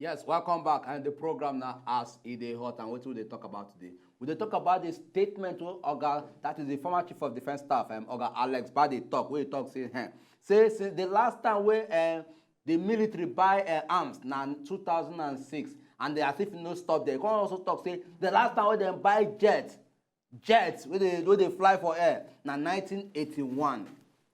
Yes, welcome back. And the program now as Ide Hot, and what will they talk about today? We they talk about the statement of Oga, that is the former chief of defense staff, Oga Alex Bade talk. Where he talk say since the last time where the military buy arms now 2006, and they as if no stop there. You can also talk say the last time when they buy jets where they fly for air now 1981.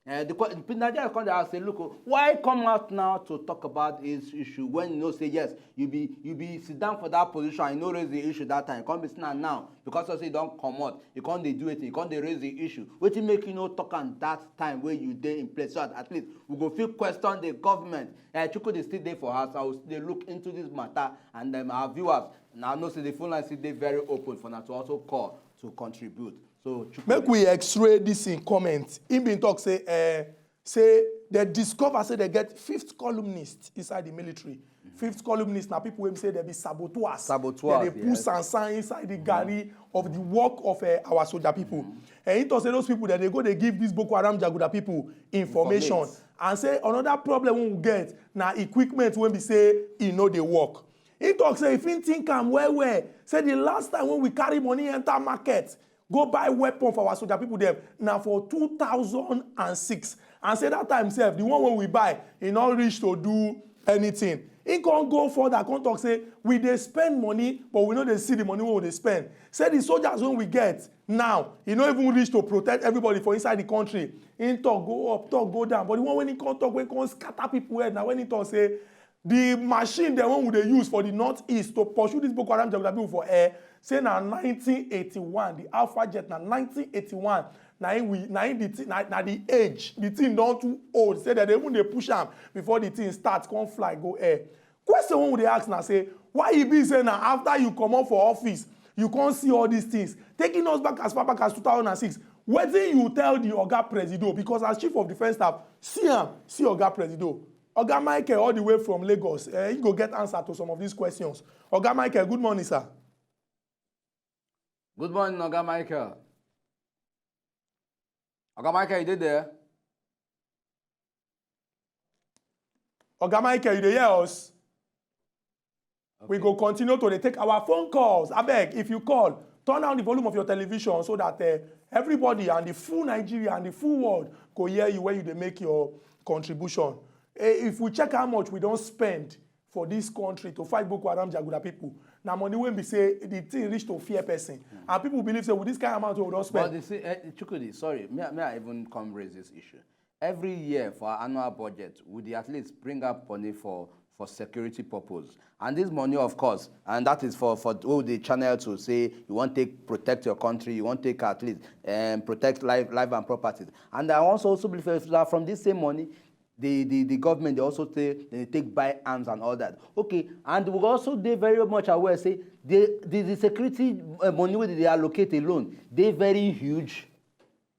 The Nigerians come there and say, look, why come out now to talk about this issue when you know say yes, you be sit down for that position and you know raise the issue that time. You can't be sitting now because you say you don't come out, you can't do it, you can't raise the issue. What you make you know talk on that time where you there in place so at least we go feel question the government. Chuku is still there for us. I will still look into this matter and our viewers now know say the phone line still there very open for now to also call to contribute. So make we x-ray this in comment. Him been talk say they discover say they get fifth columnist inside the military. Fifth columnist now people will say they be saboteurs. They put sansan inside the galley of the work of our soldier people. And he talk say those people that they go they give these Boko Haram Jaguda people information and say another problem we will get now equipment when we say he know they work. He talk say if you think I'm where say the last time when we carry money enter market. Go buy weapon for our soldier people there. Now for 2006. And say that time self, the one when we buy, he not reach to do anything. He can't go further, can't talk, say, we they spend money, but we know they see the money when they spend. Say the soldiers when we get, now, he not even reach to protect everybody for inside the country. He talk, go up, talk, go down. But the one when he can't talk, when he can't scatter people head, now when he talk, say, the machine, the one they use for the northeast to pursue this Boko Haram people for air, say na 1981, the Alpha Jet na 1981, the age, the thing don't too old. Say that they push them before the thing starts, come fly, go air. Question one would they ask now say, why you be saying now after you come out for office, you can't see all these things, taking us back as far back as 2006. What did you tell the Oga Presido? Because as chief of defense staff, see Oga Presido. Oga Michael all the way from Lagos. He go get answer to some of these questions. Oga Michael, good morning, sir. Good morning, Oga Michael. Oga Michael, you did there? Oga Michael, you dey hear us? Okay. We go continue to take our phone calls. I beg, if you call, turn down the volume of your television so that everybody and the full Nigeria and the full world go hear you when you make your contribution. If we check how much we don't spend for this country to fight Boko Haram Jaguda people, now money when we say the thing reach to fear person, and people believe say with this kind of amount we don't spend. But they say, Chukudi, sorry, may I even come raise this issue? Every year for our annual budget, would they at least bring up money for security purpose? And this money, of course, and that is for the channel to say you want to protect your country, you want to take at least protect life and properties. And I also believe that from this same money, the government, they also take buy arms and all that. Okay, and we also they very much aware, say, the security money where they allocate alone, they very huge.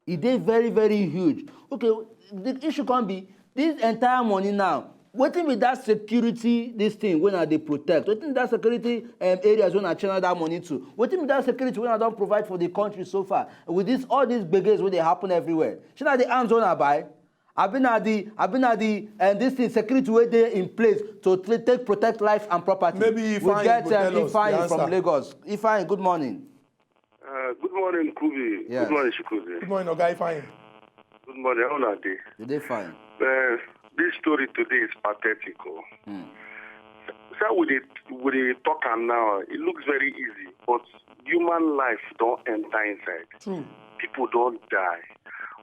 They very, very huge. Okay, the issue can be, this entire money now, what with that security, this thing, when they protect? What in that security areas when I channel that money to? What in that security when I don't provide for the country so far? With this, all these beggars when they happen everywhere. Should I the arms when I buy? I've been at the this thing security way there in place to protect life and property. Maybe if we get Ifeanyi from Lagos. Ifeanyi, good morning. Good morning, Kubi. Yes. Good morning, Shikuzi. Good morning, Oga Ifeanyi. Good morning, how are they? They fine. This story today is pathetic. So with the talk now, it looks very easy, but human life don't enter inside. True. People don't die.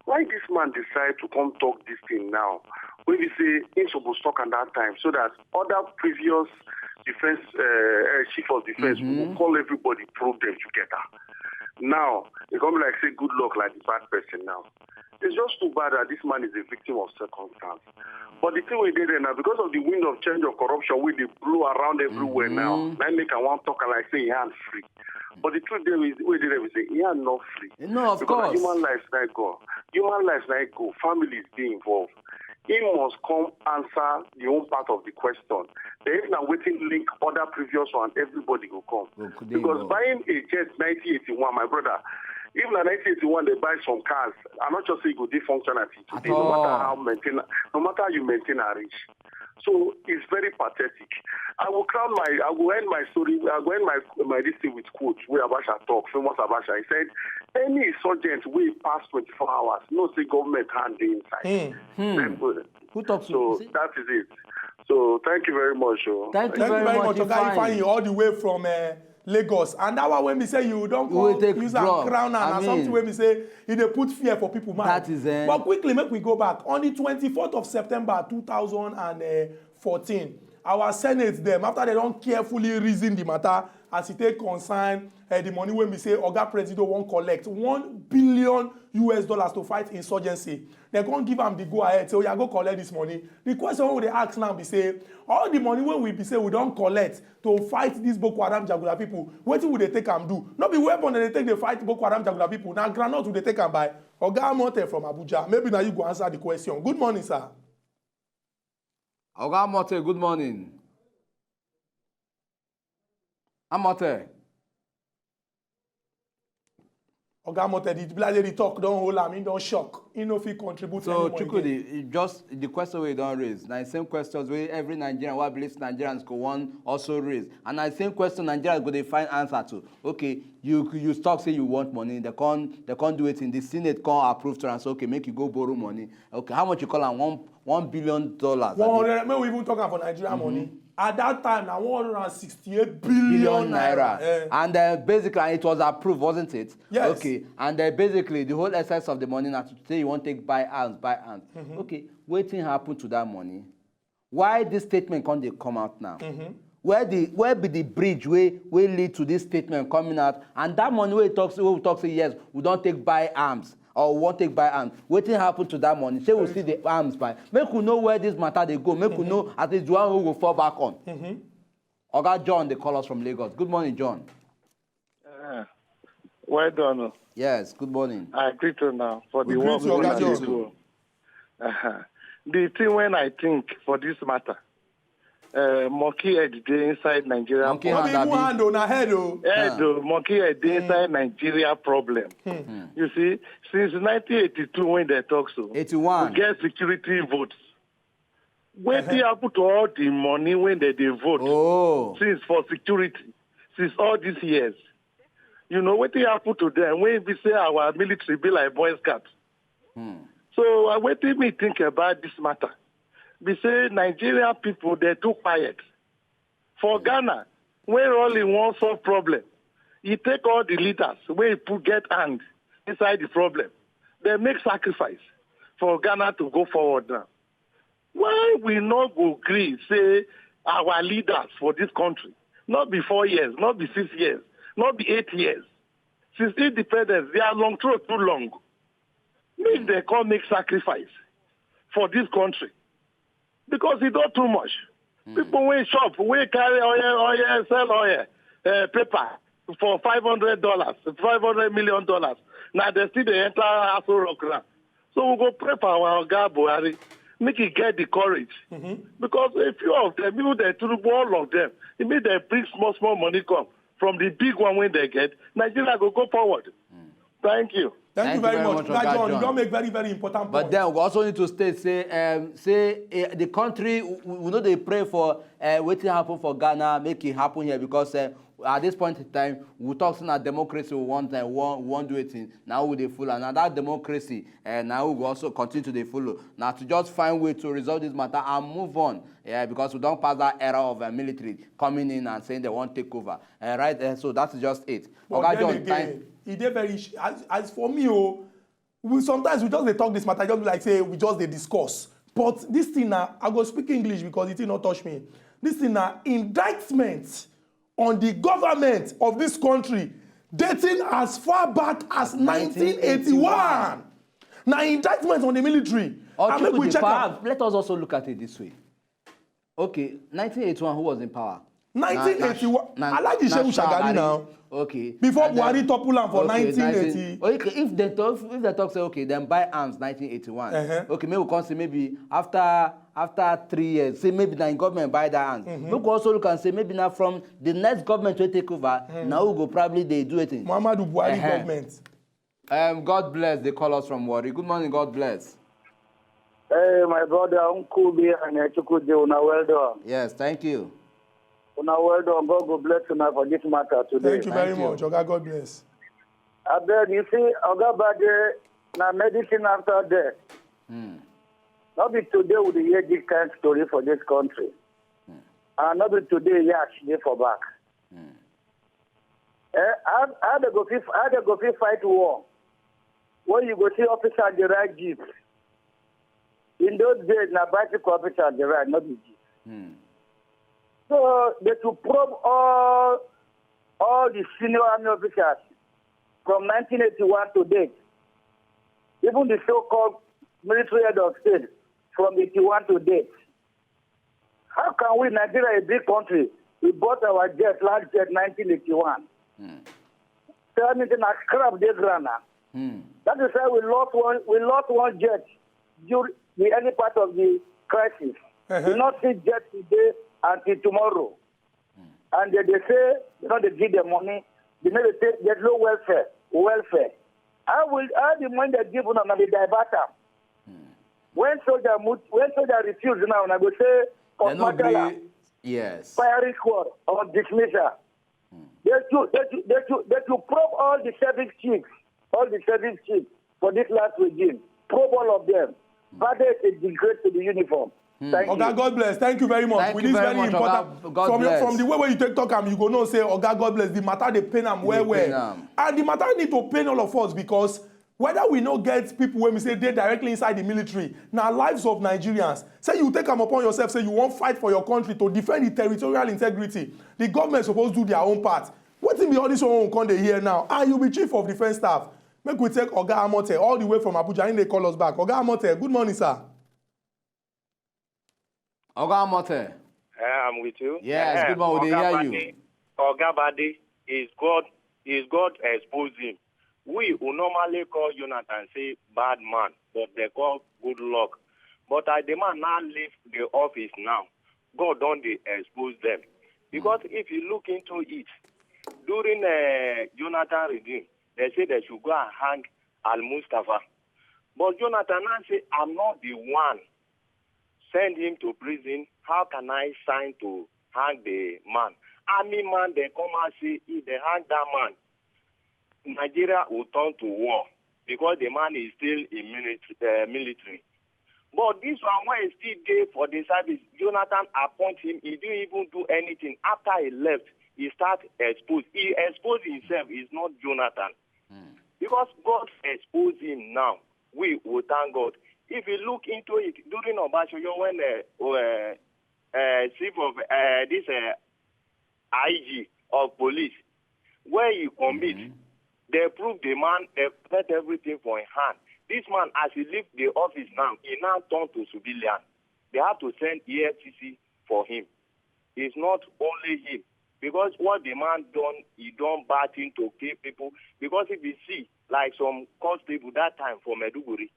Why this man decide to come talk this thing now? When we say he's supposed to talk at that time, so that other previous defense chief of defense will call everybody, probe them together. Now it's gonna be like say good luck like the bad person now. It's just too bad that this man is a victim of circumstance. But the thing we did now, because of the wind of change of corruption, we they blow around everywhere now. I make I want talk and like say he ain't free. But the truth there is, we say he ain't not free. No, of course. Human lives not go. Human lives not go. Families be involved. He must come answer the own part of the question. There is now waiting link other previous one. Everybody will come. Because buying a jet 1981, my brother. Even in 1981, they buy some cars. I'm not just saying good functionality today. No matter how you maintain a rich. So it's very pathetic. I will end my story, I will end my this thing with quote where Abacha talk, famous Abacha. He said, any insurgent will pass 24 hours, no say government hand inside. Who talks So that is it. So thank you very much. Thank you very much, Ifeanyi, all the way from Lagos. And that one when we say you don't use a crown and something when we say you dey put fear for people mind. That is But quickly make we go back. On the 24th of September 2014, our Senate them after they don't carefully reason the matter as it take concern the money when we say Oga President won't collect $1 billion to fight insurgency. They can't give them the go ahead. So yeah, go collect this money. The question we they ask now be say all the money when we be say we don't collect to fight these Boko Haram Jaguda people. What would they take them do? Not be weapon that they take they fight Boko Haram Jaguda people. Now granite would they take them by Oga Mote from Abuja. Maybe now you go answer the question. Good morning, sir. Oga Mote, good morning. Amote. Oga Mote, the talk don't hold am, he don't shock. He no fit contribute so anymore. Chukudi, just the question we don't raise. Now the same questions where every Nigerian who believes Nigerians go one also raise. And the same question Nigerians go they find answer to. Okay, you talk say you want money, they can't do it in the Senate can't approve to and say okay, make you go borrow money. Okay, how much you call them? $1 billion. 100, maybe we even talking for Nigerian money. At that time, now 168 billion naira. And basically, it was approved, wasn't it? Yes. Okay. And basically, the whole excess of the money now to say you want to take buy arms. Okay. Waiting happened to that money. Why this statement can't they come out now? Where be the bridge where lead to this statement coming out? And that money where we talk say yes, we don't take buy arms. Or won't take by arms. Waiting happen to that money. Say we see the arms by. Make we know where this matter they go. Make we know at least one who will fall back on. Oga John, they call us from Lagos. Good morning, John. Well done. Yes, good morning. I agree to now for the work we do. The thing when I think for this matter, monkey head dey inside Nigeria. Monkey hand on a head, monkey head dey inside Nigeria problem. You see, since 1982 when they talk so, 81, we get security votes. When they happen to all the money when they vote, since for security, since all these years, you know what they happen to them when we say our military be like Boy Scouts. So what do me think about this matter? We say Nigerian people, they're too quiet. For Ghana, when only one solve problem, you take all the leaders, where you get hand inside the problem. They make sacrifice for Ghana to go forward now. Why we not go agree, say, our leaders for this country, not be 4 years, not be 6 years, not be 8 years. Since independence, they are too long. Maybe they can't make sacrifice for this country. Because it's not too much. People will shop, will carry oil, sell oil, paper for $500, $500 million. Now they still they enter Aso Rock now. So we go pray for our Oga Buhari, make it get the courage. Because a few of them, people they through all of them, it means they bring small money come from the big one when they get. Nigeria go forward. Thank you. Thank you very much. John, you don't make very, very important points. But then we also need to state, say the country, we know they pray for waiting happen for Ghana, make it happen here because at this point in time, we talk about democracy one time, one do it in, now we they follow. And that democracy, now we also continue to they follow. Now to just find way to resolve this matter and move on, because we don't pass that era of military coming in and saying they want to take over. Right, so that's just it. But okay, then again, it very as for me, sometimes we just they talk this matter, just like say we just they discuss. But this thing now, I go speak English because it did not touch me. This thing now, indictment on the government of this country dating as far back as 1981. Now indictment on the military. Let us also look at it this way. Okay, 1981, who was in power? 1981. I like the Shehu Shagari now. Okay. Before Buhari topple am for 1980. Okay, if they talk say okay, then buy arms 1981. Okay, maybe we can say maybe after 3 years, say maybe the government buy that arms. We can also look and say maybe now from the next government to take over, now we go probably they do it in Muhammadu Buhari government. God bless. They call us from Warri. Good morning. God bless. Hey, my brother, Uncle B and Chukwudi, una well done. Yes, thank you. Una well done. God will bless you for this matter today. Thank you very much. Oga, God bless. I beg you see, Oga Bade, na medicine after death. Not be today we hear this kind of story for this country. And not be today, yeah, for back. How they go fight war? When you go see officer the right jeep. In those days, na bicycle officer the right, not the jeep. So they to probe all the senior army officers from 1981 to date. Even the so-called military head of state from 81 to date. How can we, Nigeria, a big country, we bought our jet, large jet, 1981. So I mean, I scrap this grana. That is why we lost one jet during the early part of the crisis. We not see jet today until tomorrow. And they say, they give them money, they never say there's no welfare. How the money they give them, they divert them? When soldier refuse now, and I will say, yes. Firing squad or dismissal. They to probe all the service chiefs for this last regime. Probe all of them. But they degrade to the uniform. Thank Oga, you. God bless. Thank you very much. Thank you very much, important. Oga, From the way where you take talk, you go know say, Oga, God bless. The matter they pain them well. And the matter need to pain all of us because whether we no get people when we say they directly inside the military, now lives of Nigerians. Say you take them upon yourself, say you won't fight for your country to defend the territorial integrity. The government supposed to do their own part. What thing be all this one come they here now? And you be chief of defense staff. Make we take Oga Amote all the way from Abuja and they call us back. Oga Amote, good morning, sir. Oga Amote. I'm with you. Yes, good morning. We hear you. Oga Bade is God expose him. We who normally call Jonathan say bad man, but they call good luck. But I demand now leave the office now. God don't expose them. Because if you look into it, during Jonathan regime, they say they should go and hang Al-Mustafa. But Jonathan now say, I'm not the one. Send him to prison. How can I sign to hang the man? Army man, they come and say, if they hang that man, Nigeria will turn to war because the man is still in military. But this one, when he still there for the service, Jonathan appoint him. He didn't even do anything. After he left, he started exposed. He exposed himself. It's not Jonathan. Because God exposed him now. We will thank God. If you look into it, during Obasanjo, when chief of this IG of police, where he commit, they prove the man, they set everything for his hand. This man, as he leave the office now, he now turned to civilian. They have to send EFCC for him. It's not only him. Because what the man done, he done bad thing to kill people. Because if you see, like some constable that time for Maiduguri,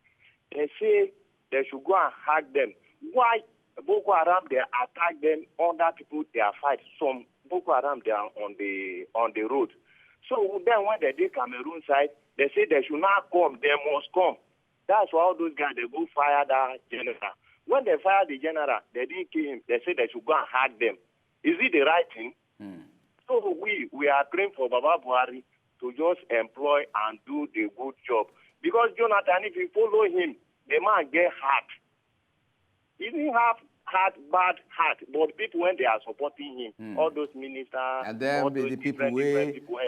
they say they should go and hack them. Why Boko Haram, they attack them, other people, they are fight. Some Boko Haram, they are on the road. So then when they did Cameroon side, they say they should not come, they must come. That's why all those guys, they go fire that general. When they fire the general, they didn't kill him. They say they should go and hack them. Is it the right thing? So we are praying for Baba Buhari to just employ and do the good job. Because Jonathan, if you follow him, the man get hurt. He didn't have bad heart, but people when they are supporting him, all those ministers, and then all the those people different people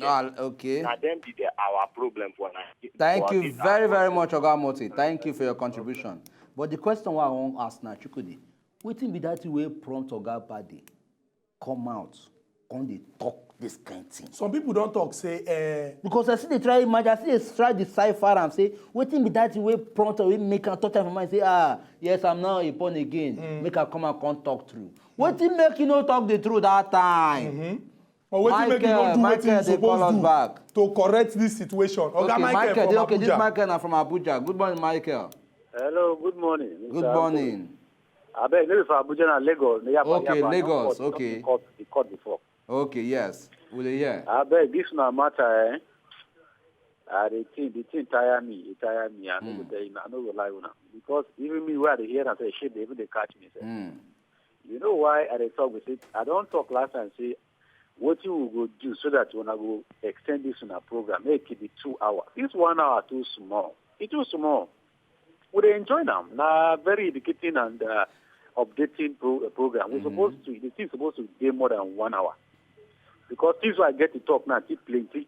are no, okay. Now them be our problem for Nigeria. Thank you very, very much, Oga Amote. Thank you for your contribution. But the question I want to ask now, Chukwudi, what be that way prompt Oga Bade come out on the talk this kind of thing? Some people don't talk, say, because I see they try imagine, I see they try decipher and say, what be that way prompt or make a thought of mind say, yes, I'm now born again. Make her come and come talk through. What make you not talk the truth that time? Or what make you not do what you're supposed to back to correct this situation? Okay, Michael from Abuja. This Michael from Abuja. Good morning, Michael. Hello, good morning. Good morning. I beg, maybe for Abuja and Lagos. Okay, Lagos, okay. The court before. Okay, yes. Will you hear? I beg, this no matter, The thing tire me. It tire me. I know tell you, I know go lie now. Because even me where they hear and say shit, they even they catch me. Say. You know why I talk with it? I don't talk last time say what you will go do so that when I go extend this in a program, make it be 2 hours. This 1 hour too small. It's too small. Would they enjoy them? Now very educating and updating program. We're supposed to the thing's supposed to be more than 1 hour. Because this I get to talk now, it's plenty.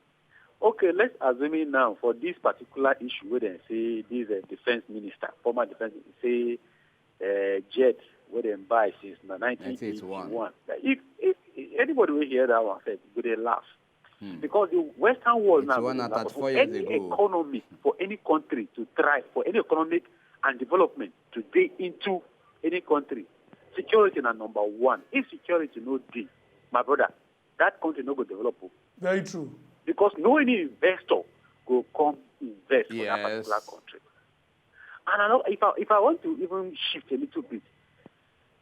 Okay, let's assume it now for this particular issue where they say this defense minister, former defense, say jet where they buy since 1981. If anybody will hear that one, say, would they laugh? Because the Western world now, for any economy, for any country to thrive, for any economic and development to be into any country, security is number one. If security no deal, my brother, that country no go develop. Very true. Because no any investor go come invest for that particular country. And I know if I want to even shift a little bit,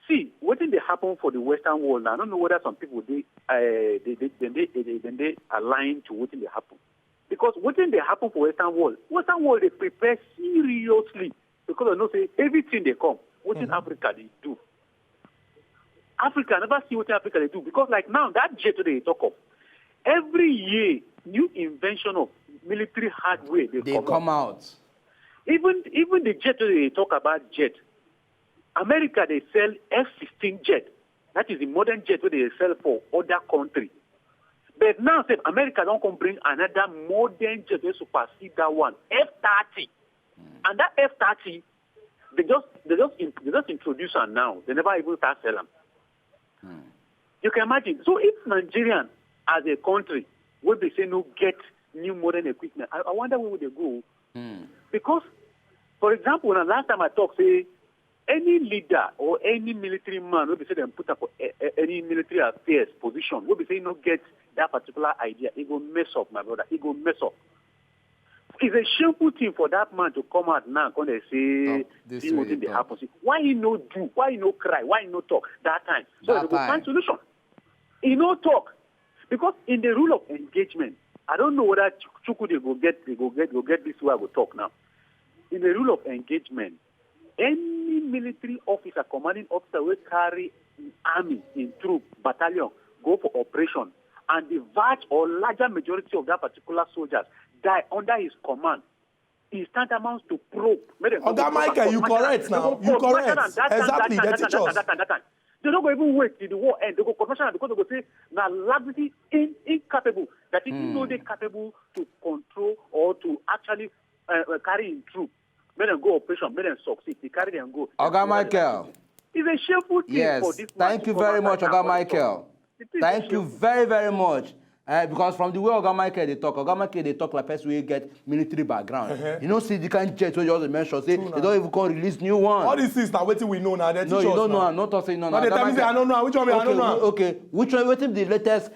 see what did they happen for the Western world now? I don't know whether some people they align to what did they happen. Because what did they happen for Western world they prepare seriously because they know say everything they come. What in Africa they do? Africa never see what in Africa they do because like now that jet they talk of every year new invention of military hardware they come out. Even the jet they talk about jet. America they sell F-16 jet. That is the modern jet where they sell for other countries. But now say America don't come bring another modern jet to supersede that one, F-30. And that F-30 they just introduce them now. They never even start selling. You can imagine. So if Nigerian as a country would be saying no get new modern equipment, I wonder where would they go? Because, for example, when last time I talked, say any leader or any military man will be saying them put up any military affairs position, will be saying no get that particular idea. It will mess up, my brother. It will mess up. It's a shameful thing for that man to come out now and say, see what really happen. Why he no do? Why he no cry? Why he no talk that time? So they will find solution. He no talk. Because in the rule of engagement, I don't know whether Chuku they go get this way I will talk now. In the rule of engagement, any military officer, commanding officer will carry army in troop, battalion, go for operation, and the vast or larger majority of that particular soldiers die under his command. He tantamount to probe. Oga Michael, you correct now. You correct. Exactly. They teach us. They don't go even wait till the war end. They go confession because they go say, now largely incapable. That is no they capable to control or to actually carry in troop. Make them go operation, make them succeed. They carry them go. Oga Michael. It's a shameful thing for this man. Thank you very much, Oga Michael. Thank you very, very much. Because from the way Oga Michael they talk like person who get military background. You know, see the kind of jet where you also mentioned, say they don't even call release new one. All these things now, what we know now. No, you don't know. I'm not saying no. No, they tell me say I don't know. Which one I don't know? Okay, which one? What if the latest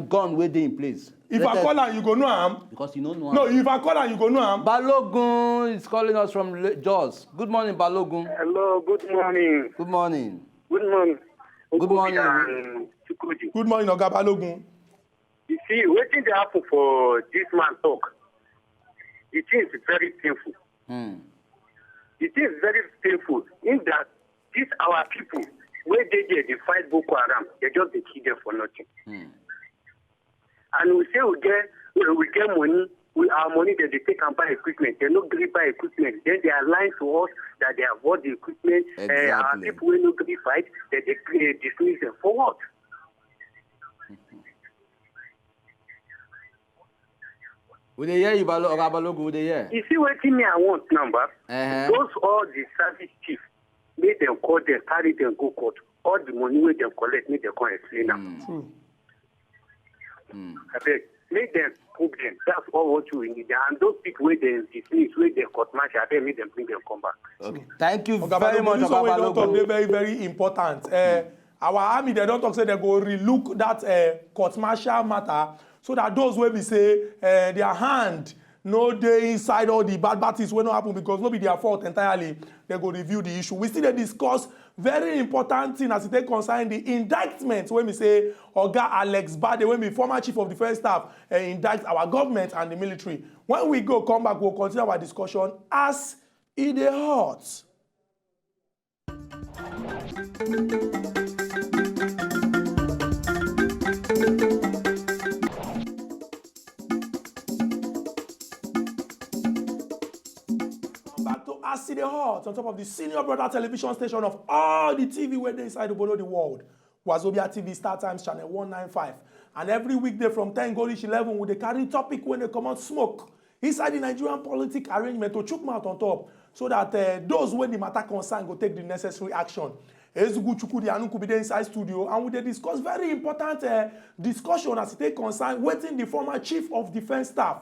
gun where they in place? If I call her, you go know him. Because you don't know. No, if I call her, you go know him. Balogun is calling us from Jos. Good morning, Balogun. Hello. Good morning. Good morning. Good morning. Good morning. Good morning, Oga Balogun. You see, waiting to happen for this man talk, it is very painful. It is very painful in that these our people, where they fight Boko Haram, they just they kill them for nothing. And we say we get money, our money that they take and buy equipment. They not agree buy equipment. Then they are lying to us that they have bought the equipment. Exactly. Our people will not agree fight, that they dismiss them for what? Would they hear you, Balogun? Would they hear? You see what me I want number? Those all the service chiefs, make them call them, carry them, go court. All the money we them collect, make them come explain them. Make them cook them. That's all what you need. And those people where they dismiss, where they court march, make them bring them come back. Okay. Thank you Oga very much, Oga Balogun. They very, very important. Our army, they don't talk, say they go relook that court martial matter so that those where we say their hand no dey inside all the bad things wey no happen because no be their fault entirely. They go review the issue. We still dey discuss very important thing as e take concern the indictment wey we say Oga Alex Bade, wey be former chief of defence staff, indict our government and the military. When we go come back, we'll continue our discussion as e dey hot. Back to As E Dey Hot on top of the senior brother television station of all the TV where they inside the world. Wazobia TV Star Times channel 195. And every weekday from 10 go reach 11 with the carry topic when they come out smoke inside the Nigerian politic arrangement to chook mouth on top so that those when the matter concern go take the necessary action. Ezugu Chukudi Anu could be there inside studio and we dey discuss very important discussion as it take concern waiting the former chief of defence staff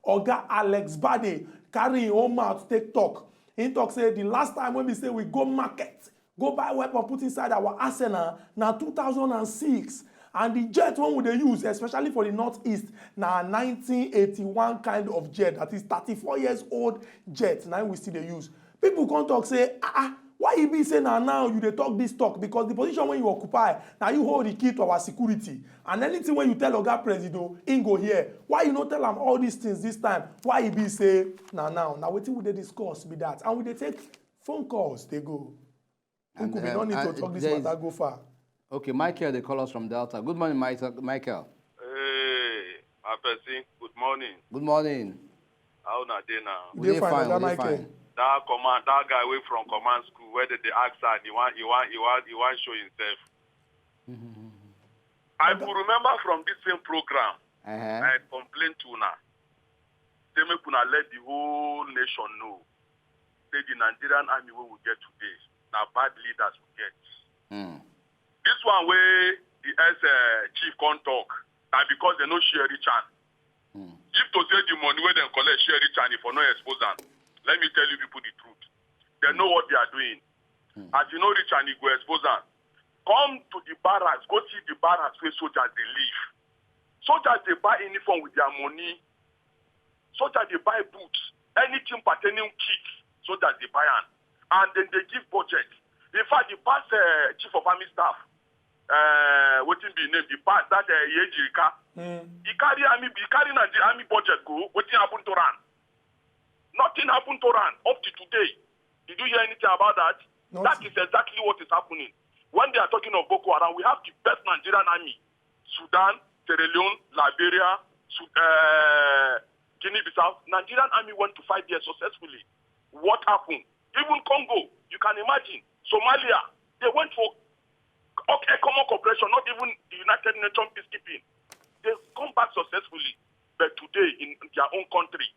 Oga Alex Bade carry him own mouth take talk. He talk say the last time when we say we go market, go buy weapon put inside our arsenal na 2006. And the jet one we dey use, especially for the northeast, na 1981 kind of jet. That is 34 years old jet. Now we still dey use. People come talk say, why you be say now you dey talk this talk? Because the position when you occupy, now you hold the key to our security. And anything when you tell Oga Presido, in go here. Why you not tell him all these things this time? Why you be say now? Now wetin we dey discuss be that. And we dey take phone calls, they go. We could be no need to talk this matter go far. Okay, Michael, they call us from Delta. Good morning, Michael. Hey, my person. Good morning. Good morning. How na dey now? We fine, Michael. That guy away from command school where they ask her, he want show himself. I could remember from this same program, I complained to Una. They make Una let the whole nation know. Say the Nigerian army we will get today. Now bad leaders will get. This one where the chief can't talk, and because they no share rich hand. If to say the money where they collect share rich hand, if for no expose them, let me tell you people the truth. They know what they are doing. As you know rich hand, you go expose them. Come to the barracks, go see the barracks where soldiers they live. Soldiers they buy uniform with their money. Soldiers they buy boots, anything pertaining kits, soldiers they buy them. And then they give budget. In fact, the past chief of army staff, what is the name? The past that Yejirika. He carry the army budget go. What happened to run? Nothing happened to run up to today. Did you hear anything about that? That is exactly what is happening. When they are talking of Boko Haram, we have the best Nigerian army: Sudan, Sierra Leone, Liberia, Guinea-Bissau. Nigerian army went to fight there successfully. What happened? Even Congo, you can imagine. Somalia, they went for a common cooperation, not even the United Nations peacekeeping. They come back successfully. But today, in their own country,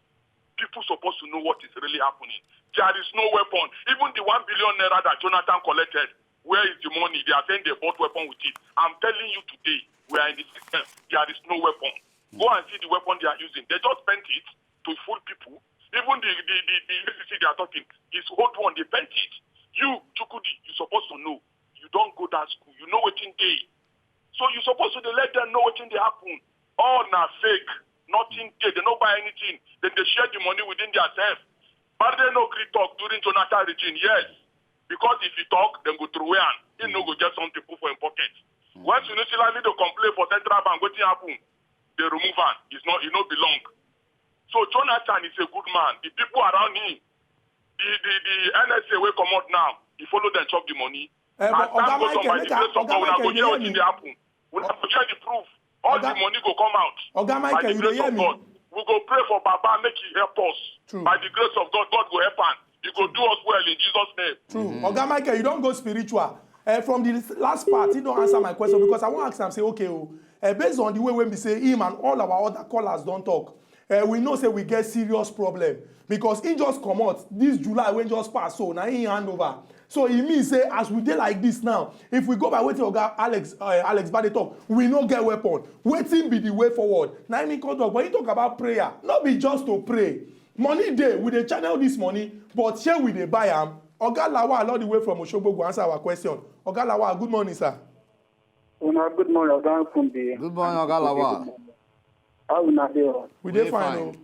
people supposed to know what is really happening. There is no weapon. Even the 1 billion naira that Jonathan collected, where is the money? They are saying they bought weapon with it. I'm telling you today, we are in the system. There is no weapon. Go and see the weapon they are using. They just spent it to fool people. Even the ACC they are talking is old one. They spent it. You, Chukudi, you're supposed to know. You don't go that school. You know what in day. So you're supposed to let them know what in they happen. All na fake. Nothing day. They don't buy anything. Then they share the money within themselves. But they no agree talk during Jonathan regime. Yes. Because if he talk, then go through where he no go get something put for him pocket. Once you need to complain for central bank, what happen? They remove him. He no belong. So Jonathan is a good man. The people around him, the NSA will come out now. He follow them chop the money. As time goes on by the grace of God, we are going to share what they happen. We are going to share the proof. All the money go come out. By the grace of God. We go pray for Baba, make he help us. True. By the grace of God, God will help us. He go do us well in Jesus' name. True. Oga Michael, you don't go spiritual. From the last part, he don't answer my question because I want to ask him, say, okay, based on the way when we say him and all our other callers don't talk, we know say we get serious problem because he just come out this July when just pass so now he hand over. So it means say as we dey like this now, if we go by wetin Oga Alex Bade talk, we no get weapon. Wetin be the way forward? Now he come talk, but he talk about prayer, not be just to pray. Money dey, we dey channel this money, but here we dey buy am. Oga Lawal all the way from Osogbo go answer our question. Oga Lawal, good morning, sir. Good morning, Oga Kumbi. Good morning, Oga Lawal. How una dey? We dey fine.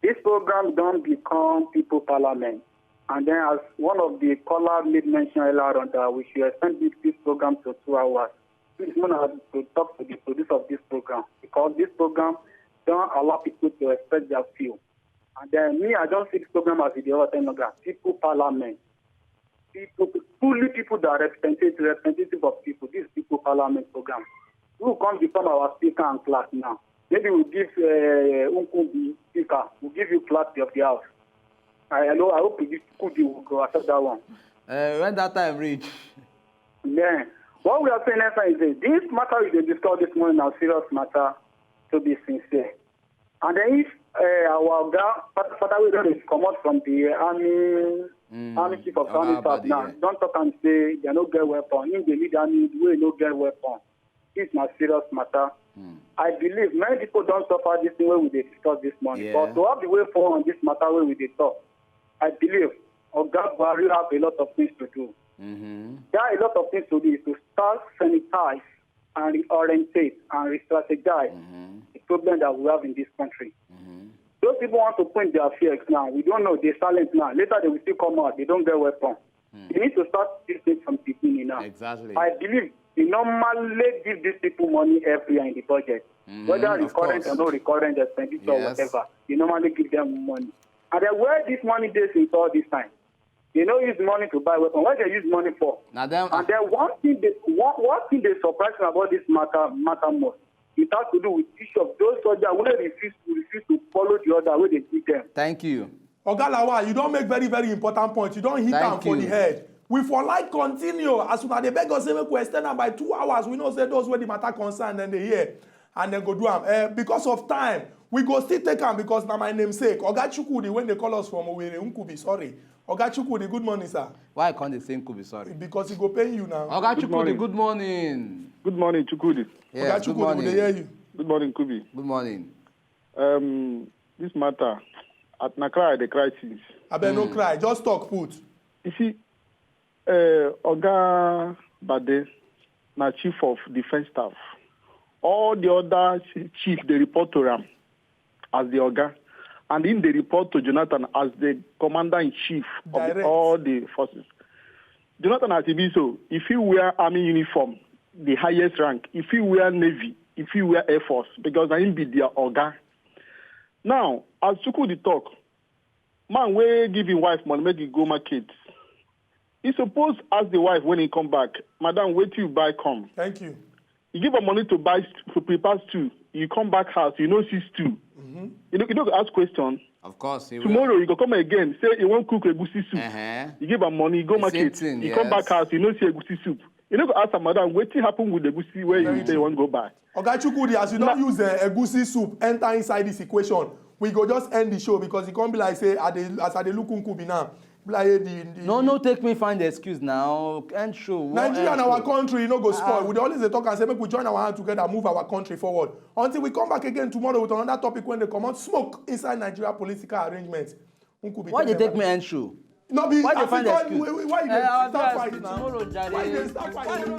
This program don't become people parliament. And then as one of the callers made mention earlier on that we should extend this program to 2 hours. Please want to talk to the producer of this program because this program don't allow people to express their view. And then me, I don't see this program as the other time people parliament. Fully people that are representative of people, this people parliament program. We will come become our speaker and class now. Maybe we'll give Unkubi speaker, we'll give you class of the house. I hope this could will go accept that one. When that time reach. Then what we are saying next time is that this matter we discussed this morning is a serious matter to be sincere. And then if our father will come out from the army chief of army staff now, don't talk and say they no get weapon. In the lead army, we no get weapon. It's not serious matter. I believe many people don't suffer this thing where we discussed this morning. Yeah. But to have the way forward on this matter where we talk, I believe Oga Buhari have a lot of things to do. There are a lot of things to do is to start sanitize and reorientate and re-strategize the problem that we have in this country. Those people want to point their fears now. We don't know. They're silent now. Later they will still come out. They don't get weapons. They need to start this thing from the beginning now. Exactly. I believe we normally give these people money every year in the budget. Whether recurrent or not recurrent expenditure or whatever. They normally give them money. And then where this money is in all this time? They don't use money to buy weapons. What they use money for? And then one thing they surprise me about this matter most. It has to do with each of those soldiers who refuse to follow the order where they give them. Thank you. Oga Lawal, you don't make very, very important points. You don't hit them for the head. We for like continue. As soon as they beg us, we extend them by 2 hours. We know say those where the matter concern, then they hear. And then go do them. Because of time, we go still take them because now my namesake. Oga Chukwudi, when they call us from Owerri, Nkubi, sorry. Oga Chukwudi, good morning, sir. Why can't they say Nkubi, sorry? Because he go pay you now. Oga Chukwudi, good morning. Good morning, Chukwudi. Yes, Oga Chukwudi, they hear you. Good morning, Kubi. Good morning. This matter, at Nakra, the crisis. I better no cry, just talk, put. You see, Oga Bade, na chief of defense staff. All the other chief, they report to him as the Oga. And in they report to Jonathan as the commander-in-chief of all the forces. Jonathan Asibiso, if you wear army uniform, the highest rank, if you wear Navy, if you wear Air Force, because I be their Oga. Now, as Chukwudi talk, man, we give him wife money, make it go market. He supposed ask the wife when he come back, Madam, wait till you buy come. Thank you. You give her money to buy, to prepare stew. You come back house, you know see stew. You don't ask question. Of course, he tomorrow will. you go come again, say you want cook egusi soup. You give her money, you go market. You come back house, you know see egusi soup. You know go ask her, Madam, what happen with the egusi where you say you want to go buy? Oga Chukwudi, as you don't use egusi soup, enter inside this equation. We go just end the show because it can't be like say as I look Nkubi now. No, take me find the excuse now. End show. Nigeria and our country, go spoil. We always talk and say, make we join our hands together, move our country forward. Until we come back again tomorrow with another topic when they come out, smoke inside Nigeria political arrangements. Why they take me end show? No, be why they find the excuse? Why they start fighting now? Tomorrow, Jare. Why they start fighting?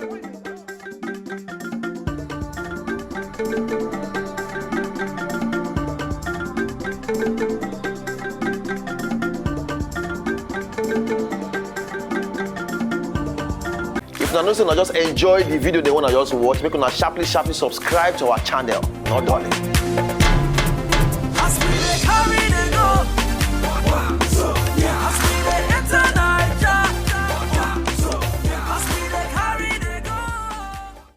If you know, so just enjoy the video they want to just watch, make una sharply subscribe to our channel. Not darling.